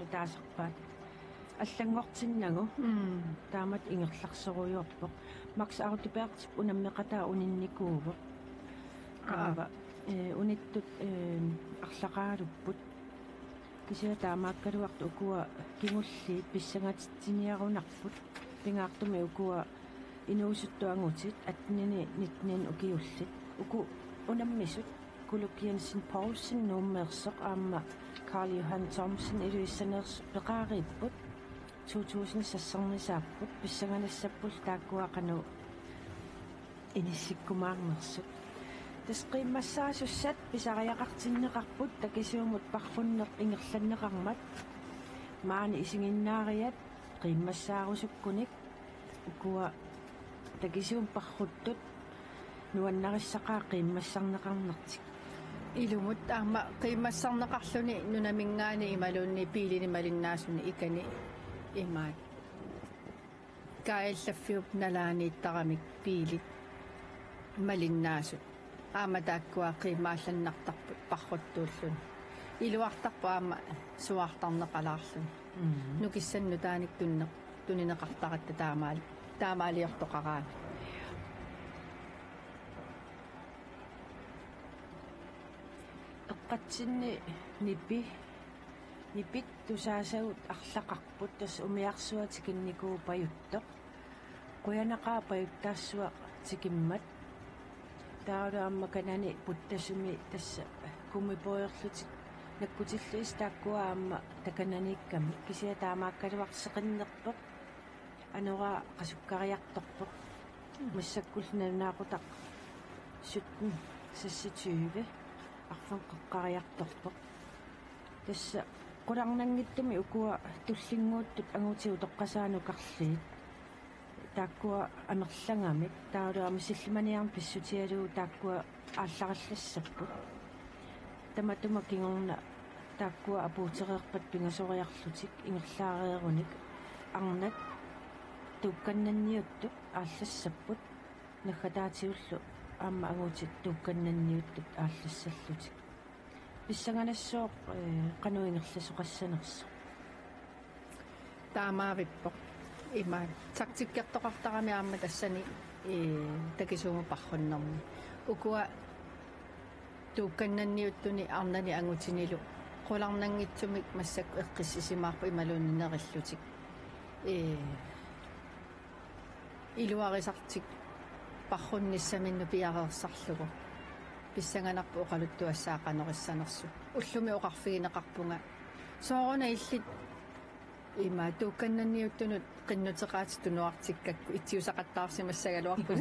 taanu taasarpaat аллангортиннагу таамат ингерларсоруйуарпоқ макс аутипеартип унаммеқатаа унинникуувоқ аава униттут арлақаалуппут кися таамааккалуарту укуа кигулли писсангатитсиниарунарпут пингаартуми укуа инуусуттуангутит атнини нитнин укиуллит уку унаммисут кулукиансин Paulsen нууммеерсеқ аама Carl Johan Thomsen илуиссанерс пеқаариппут 2016 писсанганассаппул тааккуақану иниссиккумаарнерсут тасқиммассаасуссат писариақартиннеқарпут такисиумут парфуннеқ ингерланнеқармат маани исигиннаариат қиммассаарусуккуник укуа такисиум парруттут нуаннариссақаа қиммассарнеқарнертик илумут аама қиммассарнеқарлуни нунамингаани ималуунни пиилини малиннаасуни икани имаат каэллаффиуп налаанииттарамик пиилит малиннаасут аама тааккуа қиммаалланнартарпут парруттууллуни илуартарпу аама суартарнеқалаарлуни нукиссанну тааник тунинеқартаратта таамаалиортоқараами эққатсинни нипит тусаасагут арлақарпут тас умиарсуатикинникуу паюттоқ қуянақаа паюттаассуа тикиммат таалуамма канани путтасуми тасса кумипоерлутик наккутиллуис тааккуаамма такананикками кисиа таамааккалуарсеқиннерпоқ анораа қасуккариарторпоқ массаккулнанаақутақ суттун сассатюве арфан қаққариарторпоқ тасса qulарнангиттами укуа туллингууттут ангутиу тоққасаанукарлиит тааккуа амерлангамик таалуама силлиманиарн писсутиалуу тааккуа ааллараллассаппут таматума кингорна тааккуа апуутереерпат пингасориарлутик ингерлаарееруник арнат тукканнанниуттут ааллассаппут наггатаатиуллу аама агуутит тукканнанниуттут ааллассаллутик писсанганассоо кануингерласоқассанерсо таамаавиппо има тактиккертоқартарами аама тассани такисуума парруннэрми укуа тукканнанниуттуни арнани ангутинилу qulарнангитсумик массакку эққиссисимаарпу ималууннериллутик илуарисартик паррунниссаминну пиареерсарлугу писсанганарпу оқалуттуассаақанериссанерсу уллуми оқарфигинеқарпунга соорона иллит има тукканнанниуттунут қиннутеқаати тунуартиккакку итсиусақаттаарсимассагалуарпу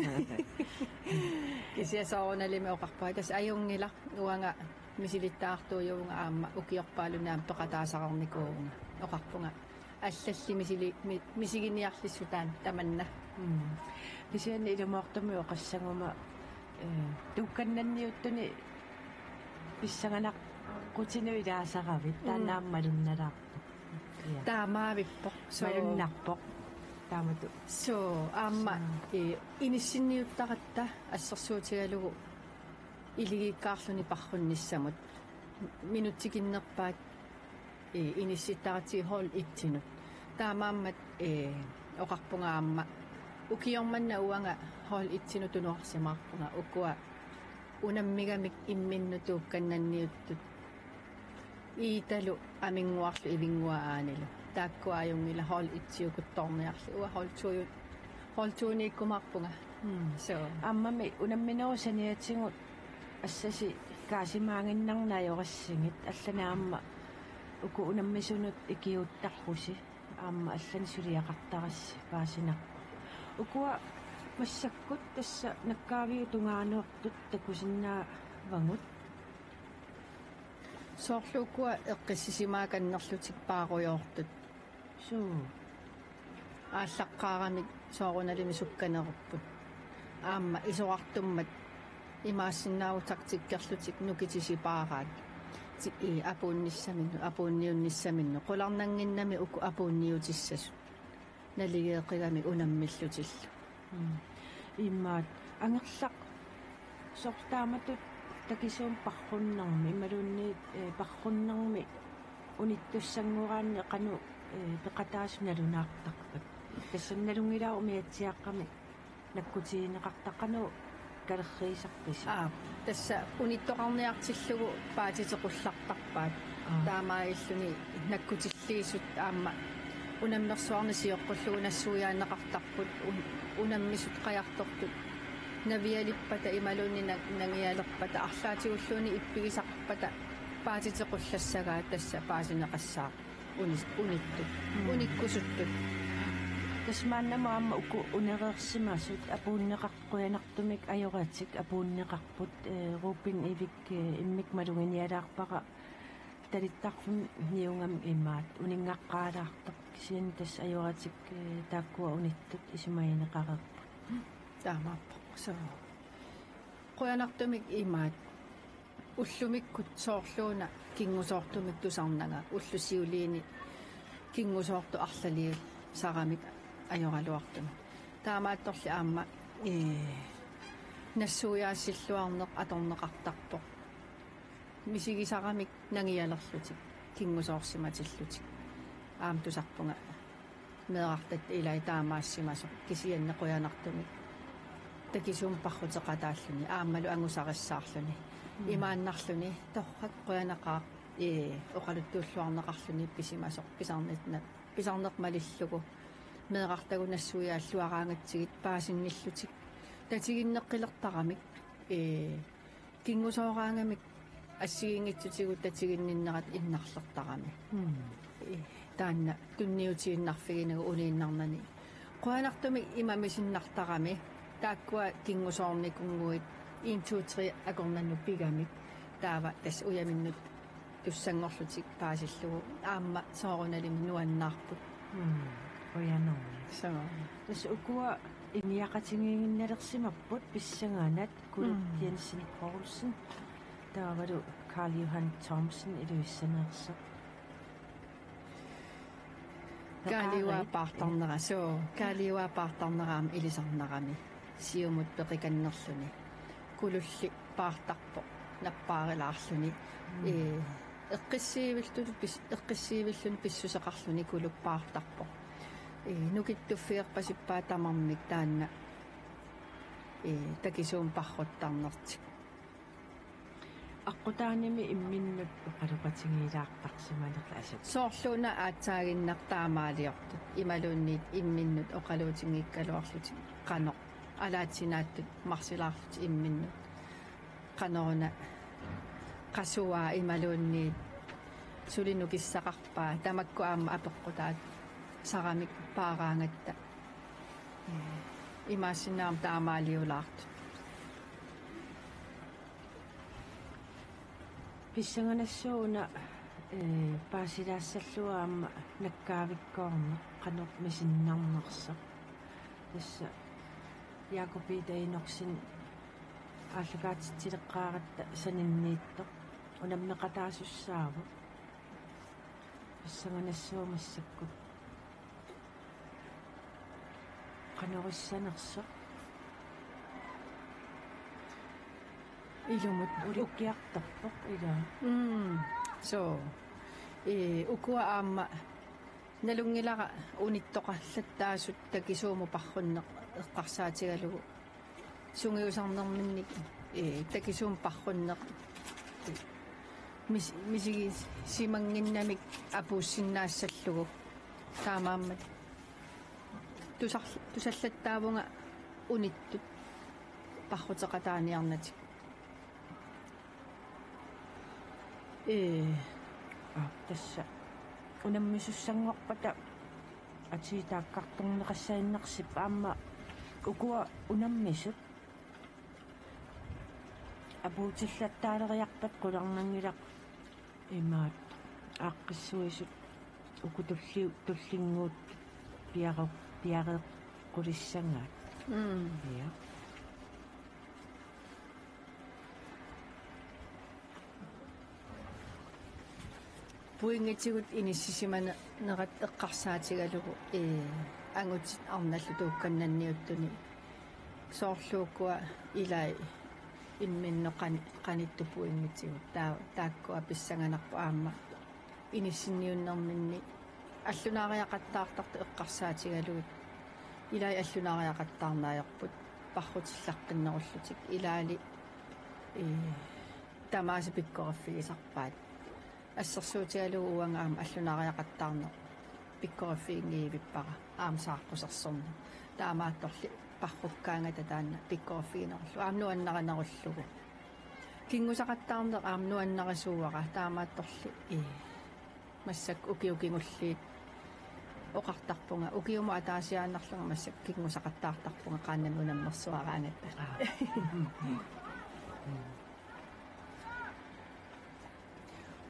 кисиасооналими оқарпаа тас аюнгила уанга мисилиттаартуйуунга аама укиорпаалунаам пеқатаасақарникуунга оқарпунга аллалли мисигиниарлиссутаан таманна кисиани илумоортами оқассагума тукканнанниуттуни писсаганақ кутинуилаасаравит таанааммалунналаарпу таамаавиппо малуннарпоқ таамату со аама иниссинниуттаратта ассерсуутигалугу илигиккаарлуни паррунниссамут минуттикиннерпаат инисситтарати хол итсинут таамааммат оқарпунгаамма укиорманна уанга хол итсину тунуарсимаарпунга укуа унаммигамик имминнутуукканнанниуттут ииталу амингуарлу ивингуаанилу тааккуаюнгила хол итсиукутторниарлу уа холтууниккумаарпунга со аммами унамминерусаниатсигут ассаси каасимаангиннарнаайорассигит алланаамма уку унаммисунут икиуттарруси аама аллан сулиақартарасси паасинарпу укуа массаккут тасса наккаавиу тунгааnuartut такусиннаа вангут соорлукуа эққиссисимааканнерлутик пааруйоортут суу ааллаққаарамик сооруналими сукканеруппут аама исоартуммат имаассиннааву тактиккерлутик нукитисипаараат апуунниуnnissаминну qulарнангиннами уку апуунниутиссасу налигеэқигами унаммиллутиллу иммаат ангерлақ сортааматут такисуум парруннэрми малуунниит парруннэрми unittussanguraanne qanu peqataasunalunaartarpat тассанналунгилаа умиатсиаққами наккутиинеқартаққану калерриисарпис тасса униттоқарниартиллугу паатитеқуллартарпаат таамаиллуни наккутиллиисут аама унаммерсуарни сиоққуллугу нассуяанеқартарпут унаммисут қаяртортут навиалиппата ималуни нангиалерпата арлаатигуллуни иппигисарпата паатитеқуллассагаа тасса паасинеқассаа унитту униккусуттут тасмааннамаама уку унереерсимасут апууннеқарқуянартумик ajораатик апууннеқарпут рупин ивик иммик малугиниалаарпара талиттарфун ниунгам имаат унингаққаалаартоқ кисиан тас ajораатик тааккуа униттут исумаинеқарерпут таамааппо со қуянартумик имаат уллумиккут соорлууна кингусоортумик тусарнага уллусиулиини кингусоорту арлалиу сарамик ajorалуартума таамаатторли аама нассуяассиллуарнеқ аторнеқартарпоқ мисигисарамик нангиалерлутик кингусоорсиматиллутик аам тусарпунга меэртат илай таамаассимасо кисианне қуянартумик такисуумпаррутеқатааллуни ааммалу ангусариссаарлуни имааннарлуни торрак қуянақаа оқалуттууллуарнеқарлуни писимасоқ писарнеқмалиллугу меэрартагу нассуяаллуараангатсигит паасинниллутик татигиннеққилертарамик кингусоораангамик ассигингитсутигу татигинниннерат иннарлертарами таанна тунниутииннарфигинагу улииннарнани қуанартумик имамисиннартарами тааккуа кингусоорникунгуит 1 2 3 акорнанну пигамик таава тас уяминнут туссангорлутик паасиллугу аама сооруналими нуаннаарпут ояноо сама тас укуа имиақатингиинналерсимаппут писсангаанат кулут Jensen Poulsen таавалу Carl Johan Thomsen илуиссанеерсо калиуа партарнераам илисарнарами сиумут пеқиканнерлуни кулулли paartarpo наппаарилаарлуни эққиссиивиллун писсусеқарлуни кулуппаартарпо нукиттуффиерпасиппаа тамармик таанна такисуум парруттарнертик аққутааними имминнут оқалуқатингилаартарсималерла асат соорлуна аацаагиннартаамаалиортут ималуунниит имминнут оқалуутингиккалуарлутик қано алаатсинааттут марсилаарлут имминнут qanoruna qasuaa imaluunniit sulinukissaqarpaa tamakku aamma apeqqutaat saramik paaraangatta imaassinaam taamaaliulaartu pissanganassuuna paasilaassalluaamma nakkaavikkoorma qanor misinnarnersa tassa Jakobidainorsin аллукаатитсилеққааратта санинниитто унаммеқатаасуссааву писсанганассуумассаккут канориссанерсо илумут уликкиартарпоқ ила со укуа аама налунгилара униттоқарлаттаасут такисууму парруннеқ эққарсаатигалугу сунгиусарнерминник такисуум парруннеқ мисиги симангиннамик апууссиннаассаллугу таамааммат тусаллаттаавунга униттут паррутеқатааниарнатик тасса унаммисуссангорпата атиитааккарторнеқассаиннерсип аама укуа унаммисут апуутиллаттаалериарпат qulарнангилақ имаат ааққиссуисут укутуллингуут пиареққулиссангаат я пуингатигут иниссисимана нерат эққарсаатигалугу ангутит арналлу туукканнанниуттуни соорлууккуа илай имминноқани қаниттупуингитсигут тааккуа писсанганарпу аама inissinniunnerminni аллунаариақаттаартарту эққарсаатигалугит илаи аллунаариақаттаарнааерпут паррутиллаққиннеруллутик илаали тамааси пиккориффигисарпаат ассерсуутигалугу уангаама аллунаариақаттаарне пиккориффигингиивиппара аамсаарпусерсорни таамаатторли парруккаангата таанна пиккориффигинеруллу аамнуаннаринеруллугу кингусақаттаарне аамнуаннарисууара таамаатторли массак укиукингуллиит оқартарпунга укиума атаасиааннарлунга массак кингусақаттаартарпунга qaannam унаммерсуараангатта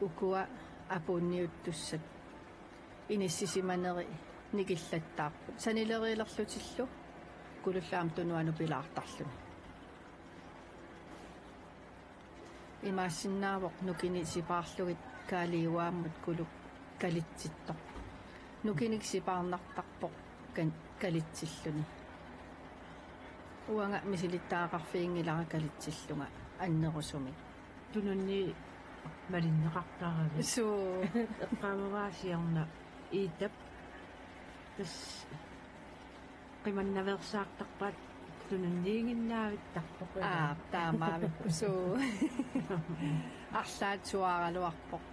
укуа апуунниуттуссат иниссисиманери никиллаттаарпут санилериилерлутиллу кулуллаам тунуану пилаартарлуни имаассиннаавоқ нукини сипаарлугит каалиуааммут кулук калитситто нукиник сипаарнартарпоқ калитсиллуни уанга мисилиттаақарфиингилара калитсиллунга аннерусуми тунунни малиннеқартаарами суу эққамаваасиарна иитап тас қиманнаверсаартарпаат тунунниигиннаавиттарпоқ таамаави суу арлаат суааралуарпоқ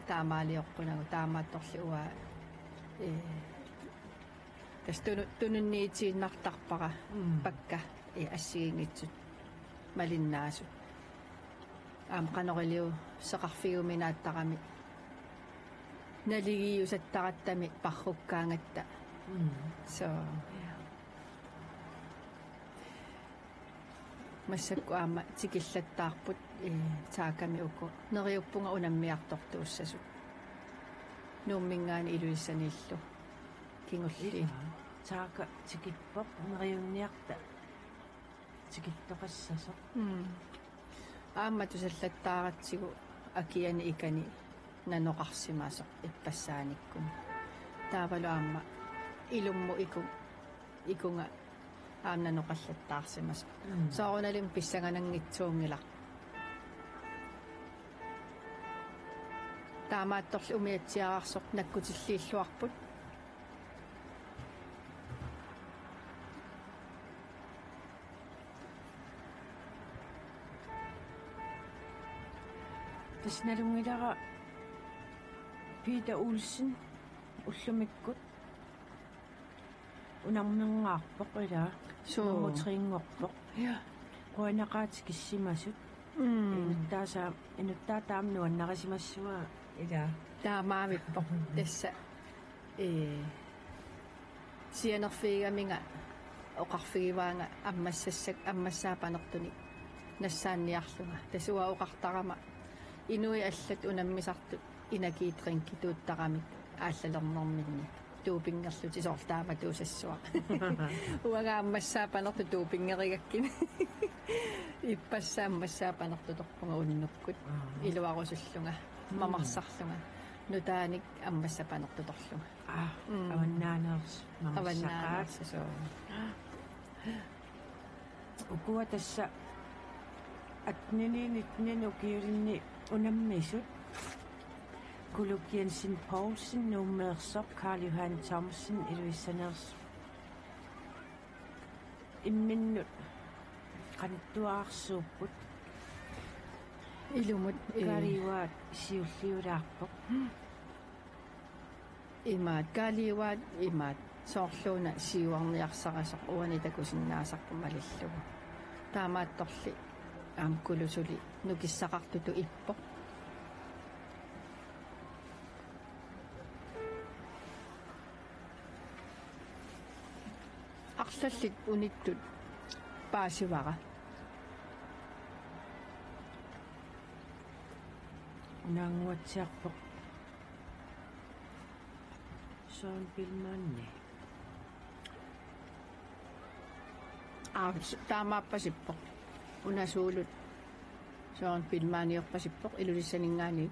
таамаалиоққунагу таамаатторли уа тас тунунниитииннартарпара пакка ассигингитсут малиннаасут аам канорилиу сеқарфигуминааттарами налигиусаттараттами парруккаангатта со массакку аама тикиллаттаарпут тааками уку нериуппунга унаммиартортууссасут нууммингаани илуиссаниллу кингулли таака тикиппоқ нериунниарта тикиттоқассасо аама тусаллаттааратсигу акиани икани наноқарсимаасоқ иппассааниккун таавалу аама илумму икунга аамна ноқаллаттаарсимас сооруналим писсаганангитсуунгила таамаатторли умиатсиараарсоқ наккутиллииллуарпут тасналунгилара Peter Olsen уллумиккут унармингаарпоқ илаа сумутрингорпоқ қуанақаати киссимасут инуттаатаамнуаннарисимассуа илаа таамаавиппоқ тасса сианерфигаминга оқарфигиваанга аммассассак аммассаапанертуни нассаанниарлунга тасуа оқартарама инуи аллат унаммисарту инакиитринки тууттарамик ааллалернэрминни туупингерлути соорлаама туусассуа уагааммассаапанерту туупингеригаккини иппассааммассаапанерту торпунга уннуккут илуарусуллунга мамарсарлунга нутааник аммассапанерту торлунга аваннаанерс мамарсақаат соо укуа тасса атнининитнину киулинни унаммисут Kuluk Jensen Poulsen nummersop Karl Johan Thomsen Eluisaners imminnut qanittuaarsuupput илумут каливаат сиуллиулаарпоқ имаат каливаат имаат соорлууна сиуарниарсарасоқ уани такусиннаасарпу малиллугу таамаатторли аамкулусули нукиссақартуту иппоқ арлаллит униттут паасивара унаангуатсиарпоқ соон пилманни таамааппасиппоқ унасуулут соон пилмааниорпасиппоқ илулиссанингаани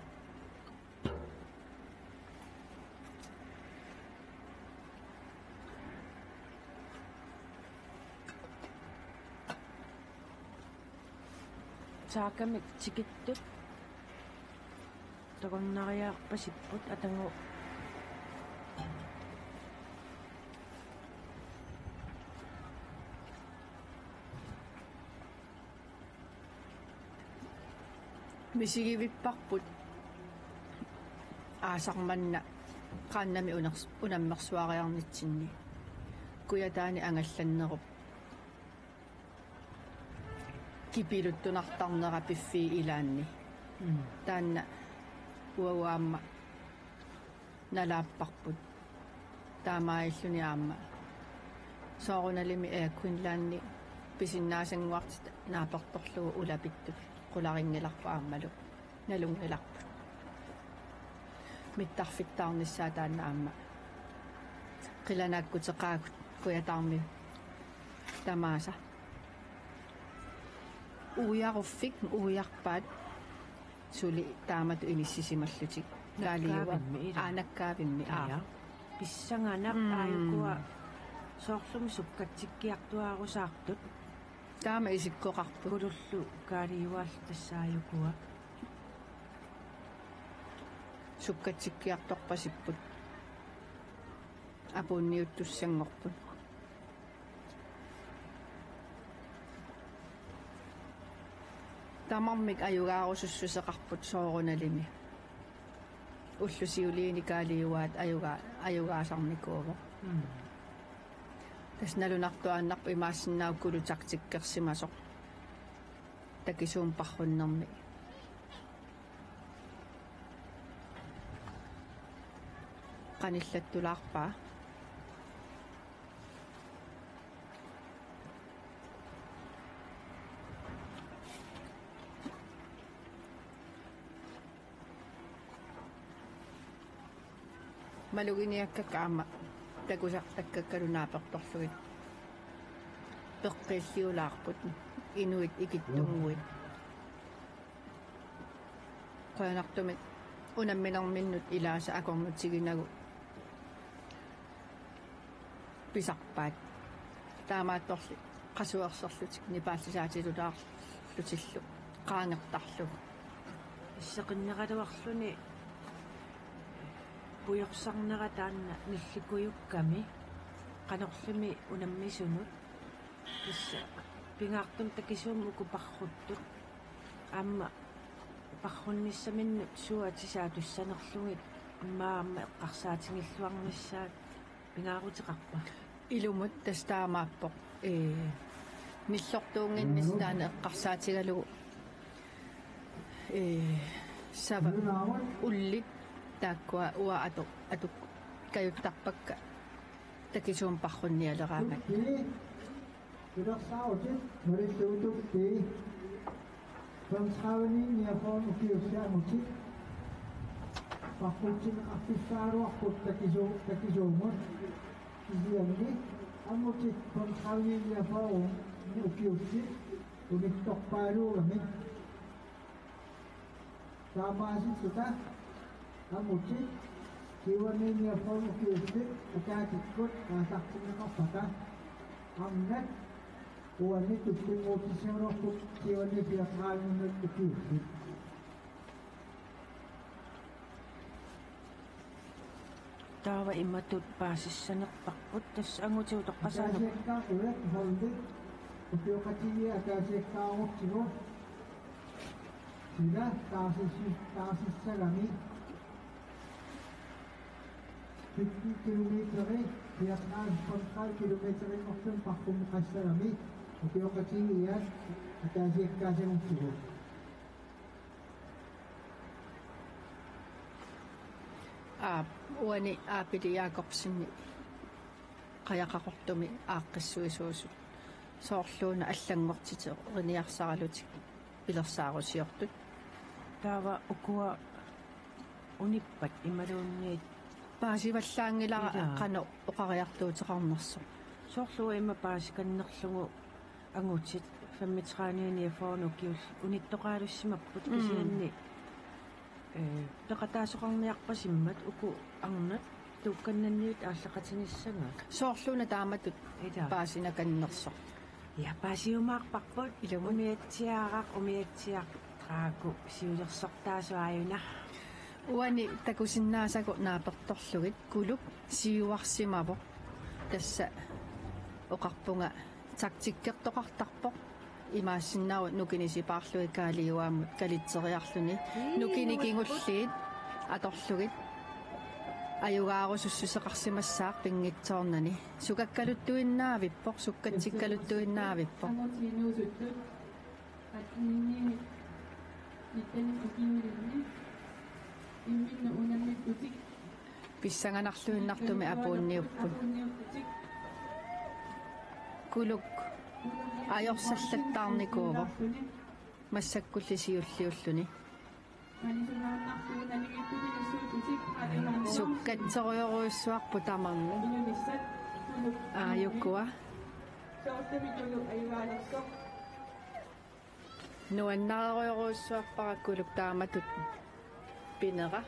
таакамик тикиттут арлугорнариаарпасиппут атангу Misigivipparput aasarmanna qaannami unammersuariarnitsinni kuyataani angallannerup kipiluttunartarnera piffii ilaanni taanna uawaamma nalaapparput taamaayilluni aamma soorunalimi Queenslandni pisinnaasangguartita naapertorlugu ulapittut qularingilarpu aammalu nalungilarpu mittarfittaarnissaa taanna aamma qilanaakkuteqaagut kuyataarmi tamaasa uiaruffik uiarpaat suli taamatu inissisimallutik laaliuwa aanakkaavimmi aa pissanganak aayukua soorlumi sukkatsikkiartuaarusaartut taama isikkoqarpu kulullu kaaliuaal tassaayukua sukkatsikkiartorpasipput apunniuttussangorput tamarmik ayugaarusussuseqarput soorunalimi ullusiuliini kaaliuaat ayugaasarnikuuvo tasnalunartuaannarpu imaassinnaaukkulutaqtikkersimasoq takisuumparrunnermi qanillattulaarpaa maluginiakkakaama takusartakkakkalunaapertorlugit peqqilliulaarput inuit ikittunguit qoyanartumik unamminarminnut ilaasa akornutiginagu pisarpaat taamaattorli qasuerserlutik nipaassisaatiludaarlutillu qaangertarlugu issaqinneqaluарлүни pujorsarnera taanna nillikuyukkami qanorlumi unammisunut issa pingaartum takisuum ukuparruttut aamma parrunnissaminnu suatisaatussaanerlugit ammaamma eqqarsaatingilluarnissaat pingaarutiqarpa ilumut tastaamaappoq nillortuunginnis taana eqqarsaatigalugu sava ullit taakkua ua atuk kayuttarpakka takisuumparrunnialeraamat Udarsautit marissuutukki Transhavinin niafoon ukiussiamutik Pakkutin affissaaruarput takisuumut kisiamni ammutik Transhavinin niafoon ukiussi unittorpaaluuramik Taamaasit suta ammutik kiwanin niafoon ukiussi akaakikkut kaasartinneqarpata amnat uanni tuttunguutiseunorput kiwanni piaqaalunnut ukiussi taava immatut paasissanerparput tass angutiutoqqasaanu Akaasiakkaa ulet holdik upiuqatigii akaasiakkaaruqtigu sila taasissagami 50 kilometeri piaqaan kilometeri ortun parqumuqassagami upiuqatigii iat akaasiakkaasimuqtigu uani aapili Jaakorpsinni qajaqaqortumi aaqqissuisuusut soorluuna allangortite riniarsaralutik pilersaarusiortut taava ukua unippat imaluunniit paasivallaangilara qano oqariartuuteqarnerso soorlua imma paasikannerlugu angutit fammitraaniiniafoonu kiul unittoqaalussimapput kisianni taqataasoqarniarpasimmat uku arnat tuukkannanniut ааллақатингиссага soorluuna taamatut paasinakannerso ja paasiumaarparput umiatsiaaqaq umiatsiaqtraaku siulersortaasuajuna Uani takusinnaasako naapertorlugit kuluk siuarsimavo tassa oqarpunga taktikkertoqartarpoq imaassinnaaru nukinisipaarlui kaaliuaamut kalitseriarluni nukinikingulliit atorlugit ajugaarusussuseqarsimassaaq pingitsoornani sukakkaluttuinnaavippoq sukkatsikkaluttuinnaavippoq Angotinuusuttut atninni itten ukiulinni imminnu unammittutik pissanganarluinnartumi apuunniupput apunniuttutik kuluk ajorsallattaarnikuuvo массаккуллисиуллиуллуни манисунааннартуунамигиттупинуссуутутик суккатсориоруйссуарпу тамарну илунissat kuluk ааюккуа соортами kuluk аюгаалерсоқ нуаннареруйссуарпараккулук тааматут пинера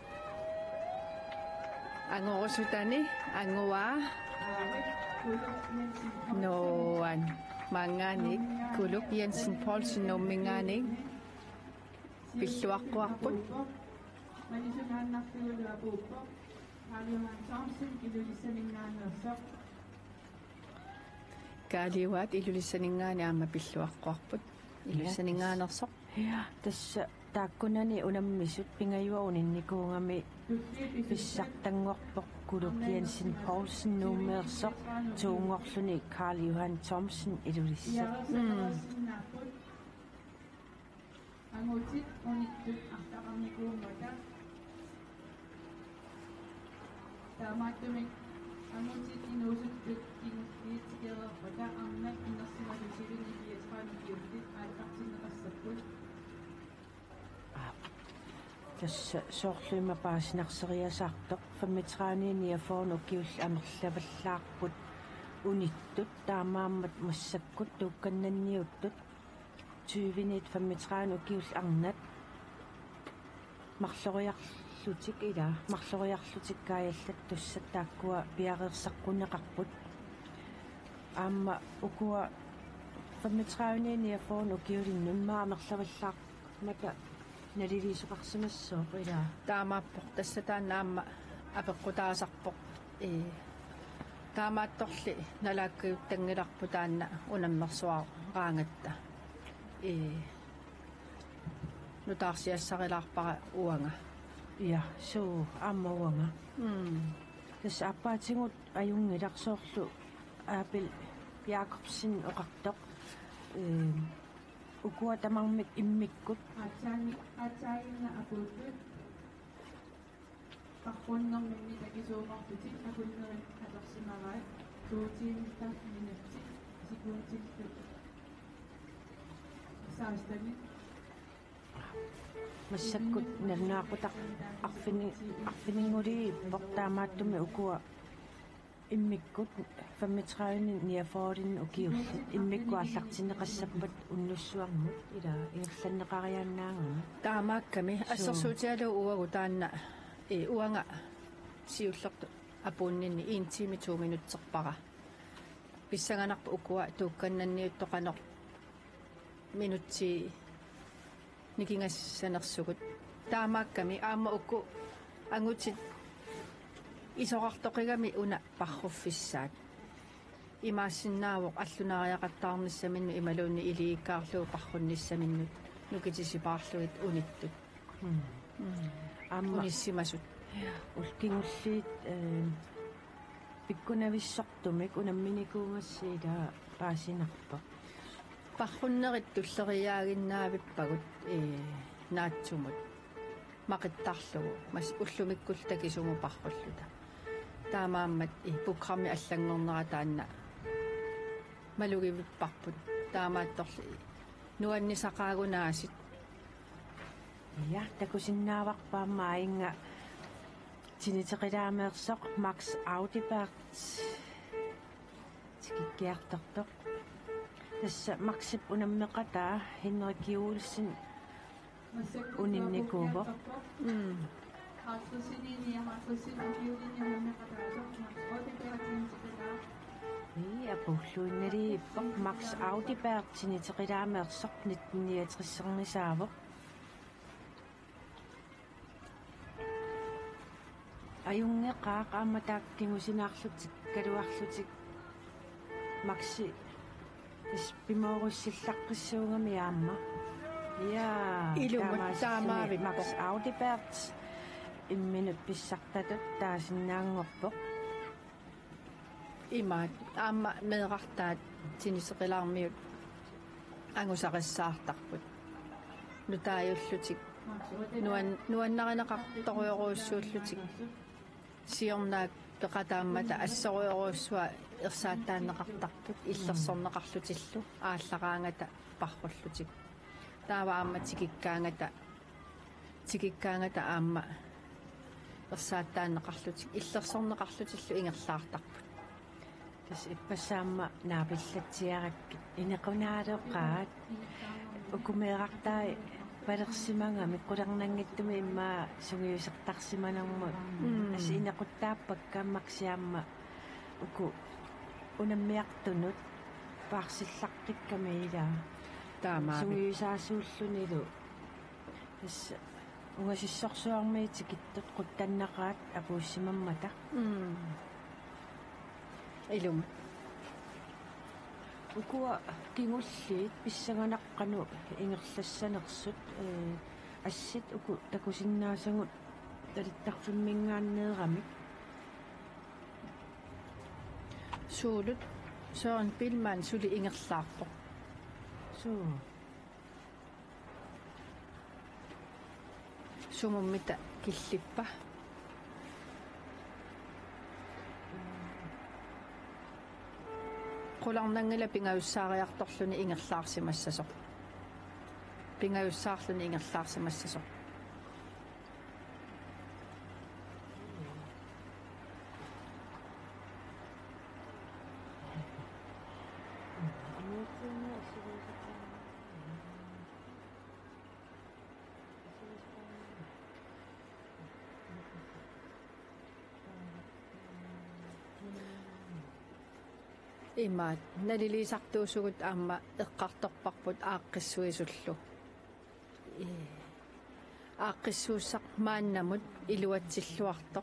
ангорусутани ангуаа аавик kuluk янсин ноан манганик кулук Jensen Poulsen номминганик пиллуаққуарпут манисунааннартуулуапууппо Carl-Johan Thomsen илулиссамингаанерсоқ каалиуаат илулиссанингаани аама пиллуаққуарпут илулиссанингаанерсоқ Ja, tässä taakkunani unammisut pingayuauninnikungami pissartanngorpoq kuluk Jensen Poulsen nummersoq tuungorluni Carl-Johan Thomsen ilulissa. иарасиннааппут ангутит униттут артақарникуунгата таамааттумик ангутит инуусуттут кингиитикеерпата арнак иннерсималусилуни иатраникиуллит аатартиннеқассаппут Tässä soorluima paasinarseriasaartoq 35 ukiull amerlavallaarput unittut taamaammat massakkut tuukkannanniuttut 35 ukiull arnat marloriarlutik ila marloriarlutikkaayallat tussat taakkua piareersaqquneqarput aamma ukua 35 ukiulinnunmaa amerlavallaaq maka naliliisuqarsimassooq ila таамааппоқ тассатаанаама апеққутаасарпоқ таамаатторли налааккиуттангиларпу таанна унаммерсуаа раангатта нутаарсиассарилаарпара уанга ja suu aamauanga tässä appaatingut ajungilarsoorlu aapil Jakobsen oqartoq ukua tamarmik immikkut аатаанна апууттут парпуннэрминни такисуумартутик акуннерит аторсимараат туутиинтаа минутсик секундтиллут саастани massakkut narnaaqutaq arfininguli portaamaattumi ukua immikkut 35 niaforin ukiullit immikkuallartinneqassappat unnussuarmut ila iullanneqariannaangama таамаакками ассерсуутиалу уагу таанна уанга сиуллерту апууннинни 1 тими 2 минутсерпара писсаганарпу укуа туукканнанниуттоқанеқ минутси никингассанерсугут таамаакками аама уку ангутит исоқартоқигами уна парруффиссаат имаассиннаавоқ аллунариақаттаарниссаминну ималуунни илииккаарлуу паррунниссаминнут нукитисипаарлугит униттут aamma униссимасут ulkingulliit pikkunavissartumik unamminikuungassiila paasinarpa парруннерит туллериаагиннаавиппагут наатсумут мақиттарлугу мас уллумиккул такисуму парруллута таамааммат пуккарми аллангорнера таанна малугивиппарпут таамаатторли нуаннисақаагунаасит ja takusinnaavaqpaamma ainga tiniteqilaameersoq Max Audibert tikikkiartartoq tässä Maxip unammeqataa Henrik Juulsen uninnikuuvo хааллусинини акиулинниаммеқатаасоқ apulluinnaliippoq Max Audibert tiniteqilaameersoq 1969-saavoq аюнгеқаақааматааккингусинаарлутик калуарлутик макси пиморуссиллаққиссуугами аама я Илумат макс аудиберт имминут писсартатут таасиннаангорпоқ имаат аама меэқартаат синисеқилаармиут ангусақиссаартарпут нутааюллутик нуаннаринеқарторуйоруussууллутик сиорнаак пеқатааммата ассоруйоруuссуа ерсааттааннеқартарпут иллерсорнеқарлутиллу ааллараангата парруллутик таава аама тикиккаангата аама ерсааттааннеқарлутик иллерсорнеқарлутиллу ингерлаартарпут тас иппассаама наапиллатсиаракки инеқунаалеққаат укумеэрартаа палерсиманга миккулернангиттуми иммаа сугиусертарсиманермут ас инеқуттааппаккааммаксиаама уку унаммиартунут паарсиллаққикками илаа таамаа сугиусаасууллунилу тас угасиссорсуармиитикиттут қуттаннақаат апууссимаммата илум укуа кингуллиит писсаганаққану ингерлассанерсут ассит уку такусиннаасагут талиттарфиммингааннеерамик суулут соон пилман сули ингерлаарпо суу сумуммита киллиппа qulарнангила пингаюссаариарторлуни ингерлаарсимассасо пингаюссаарлуни ингерлаарсимассасо имаат налилисартуусугут аама эққарторпарпут ааққиссуисуллу ааққиссууссақ мааннамут илуатсиллуарто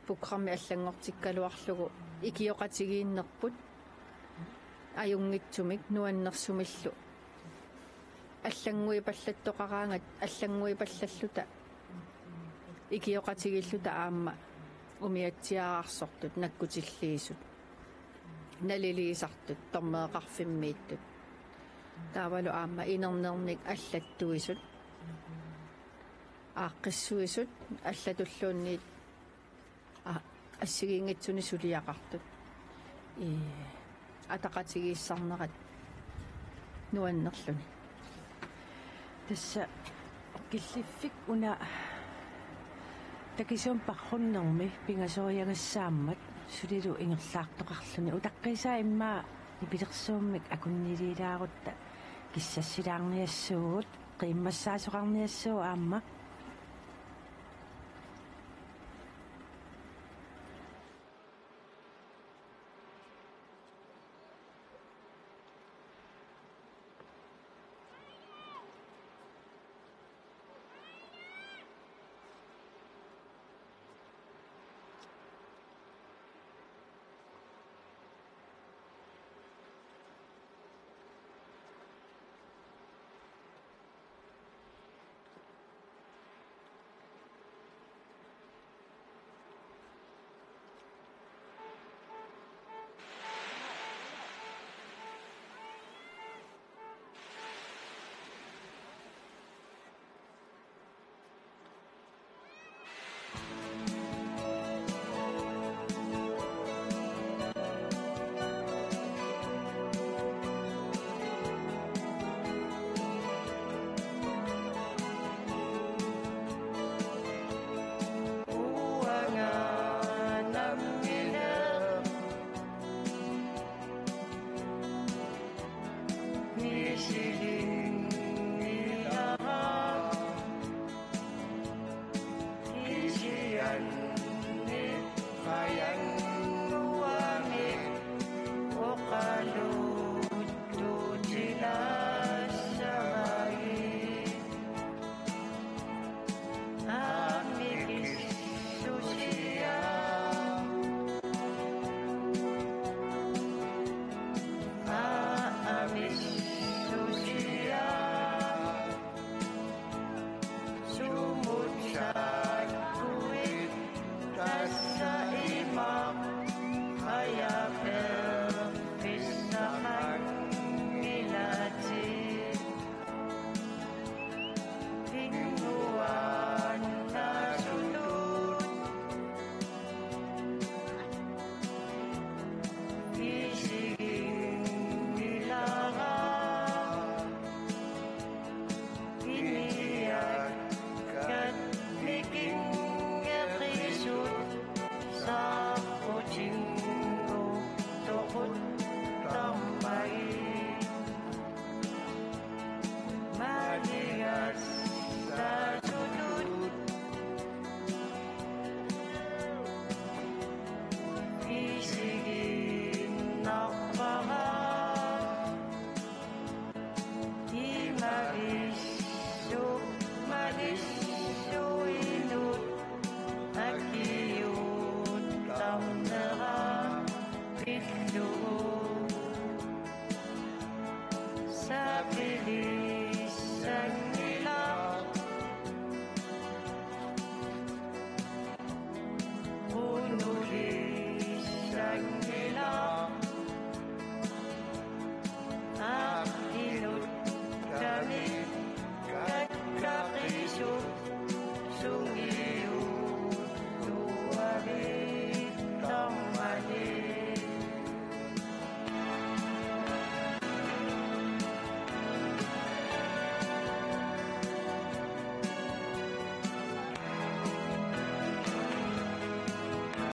пукрами аллангортиккалуарлугу икиоқатигииннерпут аюнгитсумик нуаннерсумиллу аллангуи паллаттоқараангат аллангуи паллаллута икиоқатигиллута аама умиатсиаарсортут наккутиллиисут налилисартут тормеэқарфиммииттут таавалу аама инернерник аллаттуисут ааққиссуисут аллатуллуунниит ассигиингитсуни сулиақартут атақатигииссарнерат нуаннерлуни тасса киллиффик уна такисуун парруннерми пингасориагассааммат сулилу ингерлаартоқарлуни утаққисаа иммаа ипилерсууммик акуннилилаарутта киссассилаарниассуугут қиммассаасоқарниассуу аама